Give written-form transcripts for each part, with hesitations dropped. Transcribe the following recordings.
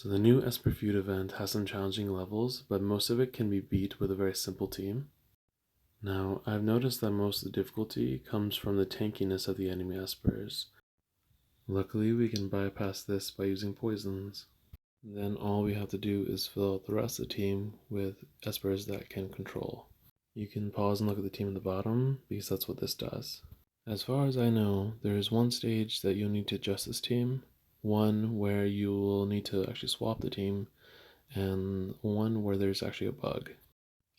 So the new Esper Feud event has some challenging levels, but most of it can be beat with a very simple team. Now, I've noticed that most of the difficulty comes from the tankiness of the enemy Espers. Luckily, we can bypass this by using poisons. Then all we have to do is fill out the rest of the team with Espers that can control. You can pause and look at the team at the bottom, because that's what this does. As far as I know, there is one stage that you'll need to adjust this team, one where you will need to actually swap the team, and one where there's actually a bug.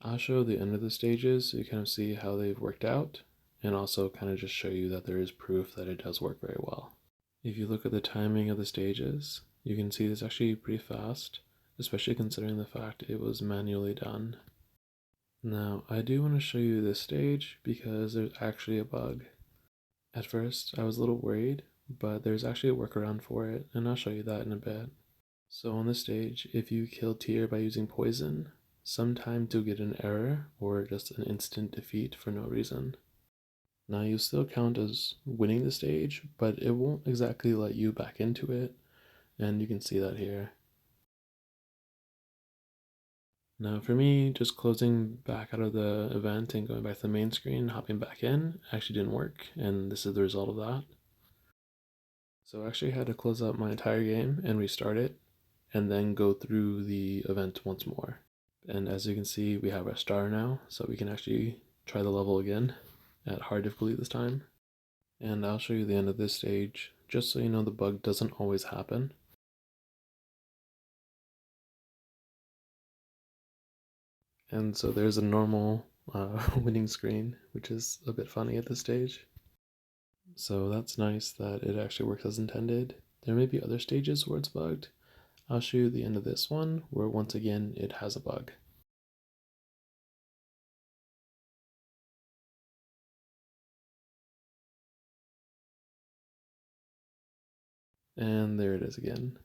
I'll show the end of the stages so you kind of see how they've worked out, and also kind of just show you that there is proof that it does work very well. If you look at the timing of the stages, you can see it's actually pretty fast, especially considering the fact it was manually done. Now, I do want to show you this stage because there's actually a bug. At first, I was a little worried, but there's actually a workaround for it, and I'll show you that in a bit. So on this stage, if you kill Tyr by using poison, sometimes you'll get an error or just an instant defeat for no reason. Now you still count as winning the stage, but it won't exactly let you back into it, and you can see that here. Now for me, just closing back out of the event and going back to the main screen, hopping back in, actually didn't work, and this is the result of that. So I actually had to close out my entire game and restart it, and then go through the event once more. And as you can see, we have our star now, so we can actually try the level again at hard difficulty this time. And I'll show you the end of this stage, just so you know the bug doesn't always happen. And so there's a normal winning screen, which is a bit funny at this stage. So that's nice that it actually works as intended. There may be other stages where it's bugged. I'll show you the end of this one, where once again it has a bug. And there it is again.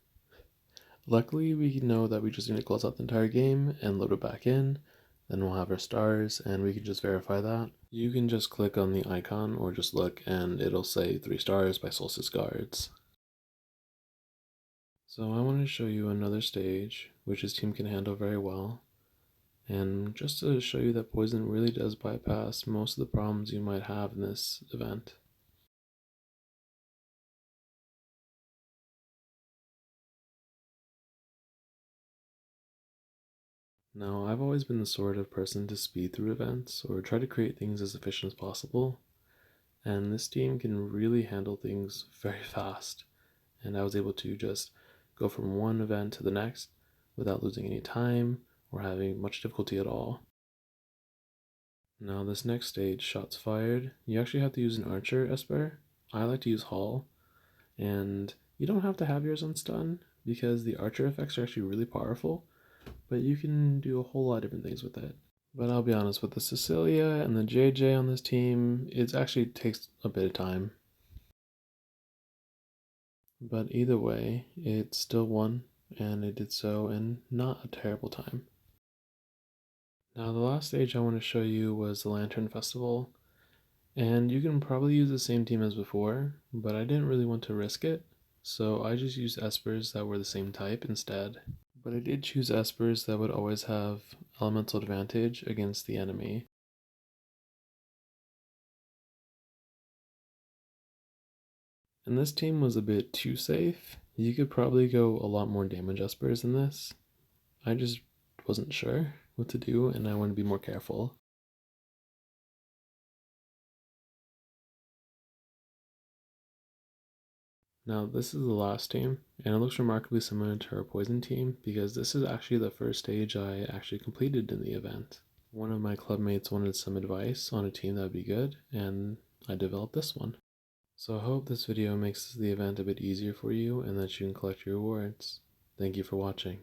Luckily, we know that we just need to close out the entire game and load it back in. Then we'll have our stars, and we can just verify that. You can just click on the icon or just look, and it'll say 3 stars by Solstice Guards. So I want to show you another stage, which this team can handle very well. And just to show you that poison really does bypass most of the problems you might have in this event. Now, I've always been the sort of person to speed through events or try to create things as efficient as possible, and this team can really handle things very fast, and I was able to just go from one event to the next without losing any time or having much difficulty at all. Now this next stage, shots fired, you actually have to use an archer Esper. I like to use Hall, and you don't have to have yours on stun because the archer effects are actually really powerful, but you can do a whole lot of different things with it. But I'll be honest, with the Cecilia and the JJ on this team, it actually takes a bit of time. But either way, it still won, and it did so in not a terrible time. Now the last stage I want to show you was the Lantern Festival, and you can probably use the same team as before, but I didn't really want to risk it, so I just used Espers that were the same type instead. But I did choose Espers that would always have elemental advantage against the enemy. And this team was a bit too safe. You could probably go a lot more damage Espers than this. I just wasn't sure what to do, and I want to be more careful. Now this is the last team, and it looks remarkably similar to our poison team because this is actually the first stage I actually completed in the event. One of my clubmates wanted some advice on a team that would be good, and I developed this one. So I hope this video makes the event a bit easier for you and that you can collect your rewards. Thank you for watching.